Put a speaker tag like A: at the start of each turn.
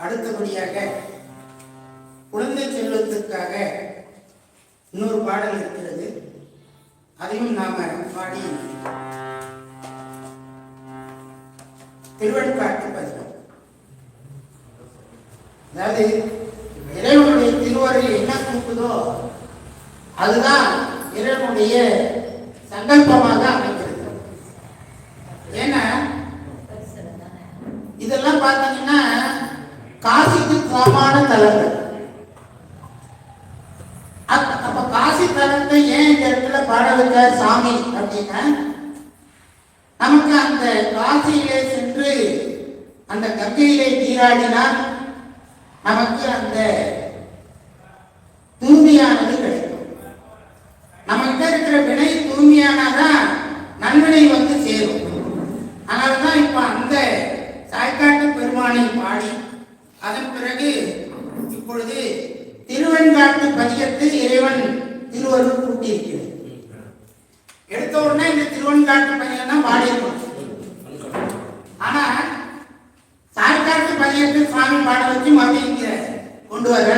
A: அடுத்தபடியாக குழந்தை செல்வத்திற்காக இன்னொரு பாடல் இருக்கிறது, அதையும் நாம பாடி திருவெண்காட்டு பதிகம். அதாவது இறைவனுடைய திருவரை என்ன கூட்டுதோ அதுதான் இறைவனுடைய சங்கல்பமாக அமைக்கிறது. ஏன்னா இதெல்லாம் பார்த்தீங்கன்னா காசிக்கு சமமான தலங்கள். அப்ப காசி தலத்தை ஏன் இந்த இடத்துல பாட வைக்க சாமி அப்படின்னா, நமக்கு அந்த காசியிலே சென்று அந்த கங்கையிலே நீராடினால் நமக்கு அந்த தூய்மையானது கிடைக்கும். நமக்கு இருக்கிற வினை தூய்மையானதான் நன்வினை வந்து சேரும். அதனால்தான் இப்ப அந்த சாய்க்காட்டு பெருமானை பாடி அதன் பிறகு இப்பொழுது திருவெண்காட்டு பதிகத்தில் இறைவன் திருவருள் கூட்டியிருக்கிறது. எடுத்த உடனே இந்த திருவெண்காட்டு பதிகம் தான் பாடியிருக்கோம். ஆனா சாய்க்காட்டு பதிகத்தில் சாமி பாட வச்சு மறுபடியும் கொண்டு வர